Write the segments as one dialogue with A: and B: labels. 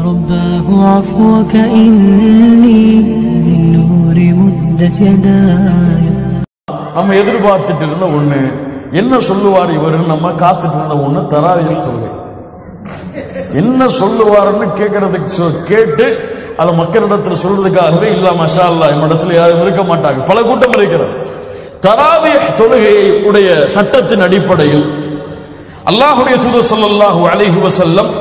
A: رباه عفوك إني من نور مدت يداي.
B: நம்ம எதிர்பார்த்துட்டு இருந்த ஒண்ணு என்ன சொல்லுவார் இவர், நம்ம காத்துட்டு இருந்த ஒண்ணு தராவீஹ் தொழுகை. என்ன சொல்லுவாருன்னு கேட்கறதுக்கு கேட்டு அதை மக்களிடத்தில் சொல்றதுக்காகவே இல்ல மாஷா அல்லாஹ் நம்மிடத்துல யாரும் இருக்க மாட்டாங்க, பல கூட்டம் இருக்கிறது. தராவீஹ் தொழுகையை உடைய சட்டத்தின் அடிப்படையில் அல்லாஹ்வுடைய தூதர் ஸல்லல்லாஹு அலைஹி வஸல்லம்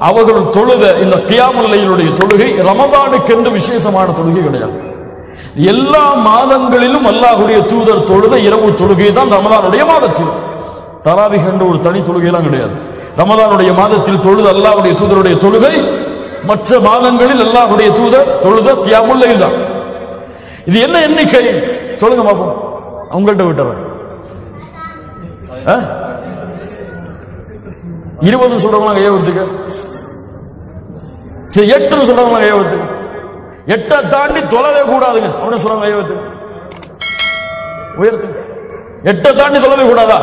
B: அவர்கள் தொழுத இந்த கியாமுல் லைலுடைய தொழுகை ரமதானுக்கென்று விசேஷமான தொழுகை கிடையாது. எல்லா மாதங்களிலும் அல்லாஹ்வுடைய தூதர் தொழுத இரவு தொழுகை தான் ரமதானுடைய மாதத்தில். தராவீஹ் என்ற ஒரு தனி தொழுகைலாம் கிடையாது. ரமதானுடைய மாதத்தில் தொழுத அல்லாஹ்வுடைய தூதருடைய தொழுகை மற்ற மாதங்களில் அல்லாஹ்வுடைய தூதர் தொழுத கியாமுல் லைல் தான். இது என்ன எண்ணிக்கை சொல்லுங்க பாப்போம், அவங்கள்ட்ட விட்டுறேன். 20 சொல்றவங்க கையெழுத்துக்கு, சரி 8 சொல்றவங்க கையெழுத்துக்கு, 8 தாண்டி தொழவே கூடாதுங்க அப்படின்னு சொல்றாங்க கையெழுத்துக்கு, உயர்த்து 8 தாண்டி தொழவே கூடாதா?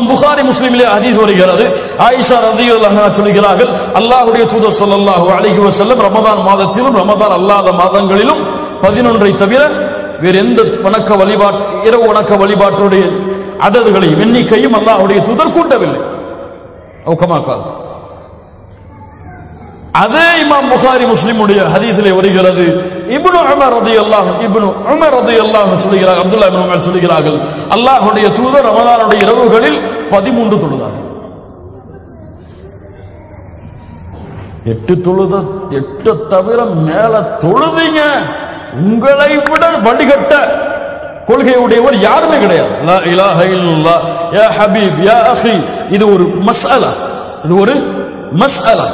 B: புகாரி முஸ்லிமிலே ஹதீஸ் வருகிறது. ஆயிஷா ரலியல்லாஹு அன்ஹா சொல்கிறார்கள், அல்லாஹ்வுடைய தூதர் ஸல்லல்லாஹு அலைஹி வஸல்லம் ரமதான் மாதத்திலும் ரமதான் அல்லாத மாதங்களிலும் 11ஐ தவிர வேறு எந்த வணக்க வழிபாட்டு இரவு வணக்க வழிபாட்டுடைய அததுகளையும் எண்ணிக்கையும் அல்லாஹ்வுடைய தூதர் கூட்டவில்லை. அதே இமாம் புகாரி முஸ்லிமுடைய ஹதீஸிலே வருகிறது, இப்னு உமர் ரலியல்லாஹு சொல்கிறார்கள், அப்துல்லாஹ் இப்னு உமர் சொல்கிறார்கள், அல்லாஹ்வுடைய தூதர் ரமதானுடைய இரவுகளில் 13 தொழுதார்கள். 8 தொழுத 8 தவிர மேல தொழுதீங்க, உங்களை விட வழிகட்ட கொள்கையுடையவர் யாருமே கிடையாது. லா இலாஹ இல்லல்லாஹ் யா ஹபீப் யா அஹி. இது ஒரு மஸ்அலா, இது ஒரு மஸ்அலா,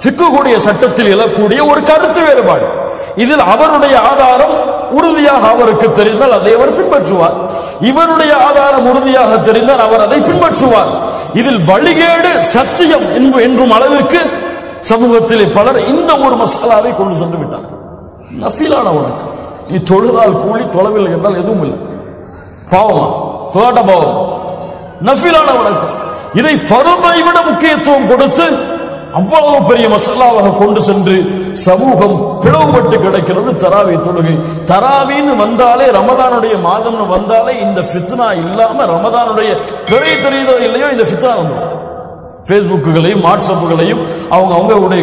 B: ஃபிக்ஹுடைய சட்டத்தில் எழக்கூடிய ஒரு கருத்து வேறுபாடு. இதில் அவருடைய ஆதாரம் உறுதியாக அவருக்கு தெரிந்தால் அதை அவர் பின்பற்றுவார், இவருடைய ஆதாரம் உறுதியாக தெரிந்தால் அவர் அதை பின்பற்றுவார். இதில் வழிகேடு சத்தியம் என்றும் அளவிற்கு சமூகத்திலே பலர் இந்த ஒரு மசாலாவை கொண்டு சென்று விட்டார். நஃபிலான வணக்கம், நீ தொழுதால் கூலி, தொழவில்லை என்றால் எதுவும் இல்லை, பாவமா தொழாட்ட பாவம். நஃபிலான வணக்கம், இதை ஃபர்தை விட முக்கியத்துவம் கொடுத்து அவ்வளவு பெரிய மசாலாவாக கொண்டு சென்று சமூகம் பிளவுபட்டு கிடக்கிறது. தராவீஹ் தொழுகை, தராவீன்னு வந்தாலே ரமதானுடைய மாதம்னு வந்தாலே இந்த ஃபித்னா இல்லாம ரமதானுடைய பிறை தெரியுதோ இல்லையோ இந்த ஃபித்னா வந்துடும். பேஸ்புக்குகளையும் வாட்ஸ்அப்புகளையும் அவங்களுடைய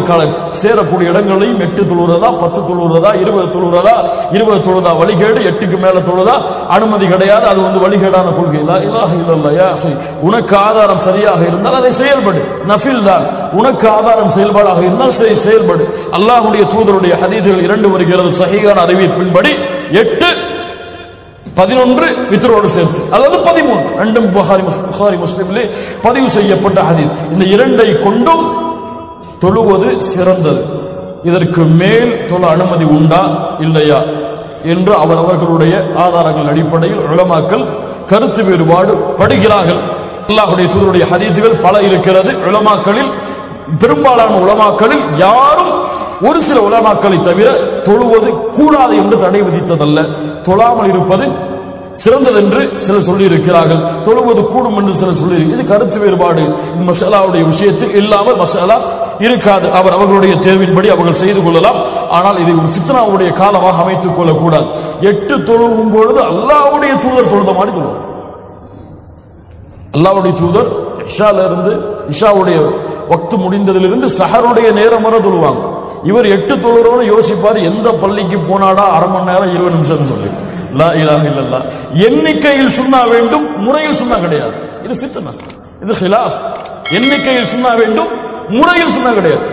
B: சேரக்கூடிய இடங்களையும் 8 தொழுறதா 10 தொழுறதா 20 தொழுறதா 20 தொழுதா வழிகேடு, 8க்கு மேல தொழுதா அனுமதி கிடையாது, அது வழிகேடான கொள்கை. லா இலாஹ இல்லல்லாஹ் யா அஹி. உனக்கு ஆதாரம் சரியாக இருந்தால் அதை செயல்படு, நஃபில் தான். உனக்கு ஆதாரம் செயல்பாடாக இருந்தால் செயல்படு. அல்லாஹ்வுடைய தூதருடைய ஹதீஸ்கள் 2 வருகிறது சஹீஹான அறிவிப்பின்படி 8 11 வித்ரோடு சேர்த்து, அதாவது 13, ரெண்டும் புகாரி முஸ்லிமிலே பதிவு செய்யப்பட்ட ஹதீஸ். இந்த 2ஐ கொண்டும் தொழுவது சிறந்தது. இதற்கு மேல் தொழ அனுமதி உண்டா இல்லையா என்று அவர்களுடைய ஆதாரங்கள் அடிப்படையில் உலமாக்கள் கருத்து வேறுபாடு படுகிறார்கள். அல்லாஹ்வுடைய தூதருடைய ஹதீஸ்கள் பல இருக்கிறது. உலமாக்களில் பெரும்பாலான உலமாக்களில் யாரும் ஒரு சில உலமாக்களை தவிர தொழுவது கூடாது என்று தடை விதித்ததல்ல, தொழாமல் இருப்பது சிறந்தது என்று சிலர் சொல்லி இருக்கிறார்கள், தொழுவது கூடும் என்று சிலர் சொல்லி. இது கருத்து வேறுபாடு இந்த மசாலாவுடைய விஷயத்தில் இல்லாமல் மசாலா இருக்காது. அவர்களுடைய தேர்வின்படி அவர்கள் செய்து கொள்ளலாம். ஆனால் இதை ஒரு ஃபித்னாவுடைய காலமாக அமைத்துக் கொள்ளக்கூடாது. 8 தொழுகும் பொழுது அல்லாஹ்வுடைய தூதர் தொழுத மாதிரி தொழுவோம். அல்லாஹ்வுடைய தூதர் இஷாவுடைய வக்து முடிந்ததிலிருந்து சஹருடைய நேரம் வரை தொழுவாங்க. இவர் 8 தொழுறோன்னு யோசிப்பார், எந்த பள்ளிக்கு போனாடா அரை மணி நேரம் 20 நிமிஷம் சொல்லி. லா இலாஹ இல்லல்லாஹ். எண்ணிக்கையில் சுன்னா வேண்டும், முறையில் சுன்னா கிடையாது. இது ஃபித்னா, இது ஹிலாஃப். எண்ணிக்கையில் சுன்னா வேண்டும், முறையில் சுன்னா கிடையாது.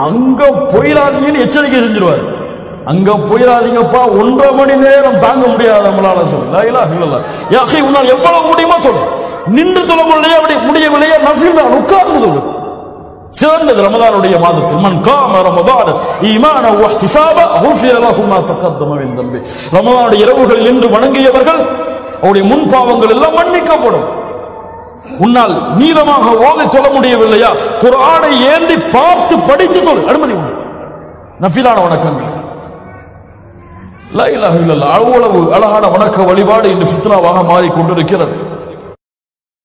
B: அங்க போயிடாதீங்கன்னு எச்சரிக்கை செஞ்சிருவார். அங்க போயிடாதீங்கப்பா, 1.5 மணி நேரம் தாங்க முடியாது நம்மளால சொல்லி. லா இலாஹ இல்லல்லாஹ். யா அஹி, உன்னால் எவ்வளவு முடியுமோ தொழு. நின்று தொழ முடியவில்லையா நஃபில் தான், உட்கார்ந்து தொழு. சிறந்தது ரமதானுடைய மாதத்தில் மன் காம ரமதான ஈமானன் வ இஹ்திசாபா குஃபிர லஹு மா தகத்தம மின் தம்பி. ரமதானுடைய இரவுகளில் நின்று வணங்கியவர்கள் அவருடைய முன் பாவங்கள் எல்லாம் மன்னிக்கப்படும். உன்னால் நீளமாக ஓதி தொழ முடியவில்லையா, குர்ஆனை ஏந்தி பார்த்து படித்து தொழு, அனுமதி உண்டு. நஃபிலான வணக்கங்கள். லா இலாஹ இல்லல்லாஹ். அவ்வளவு அழகான வணக்க வழிபாடு இன்று ஃபித்னாவாக மாறிக்கொண்டிருக்கிறது.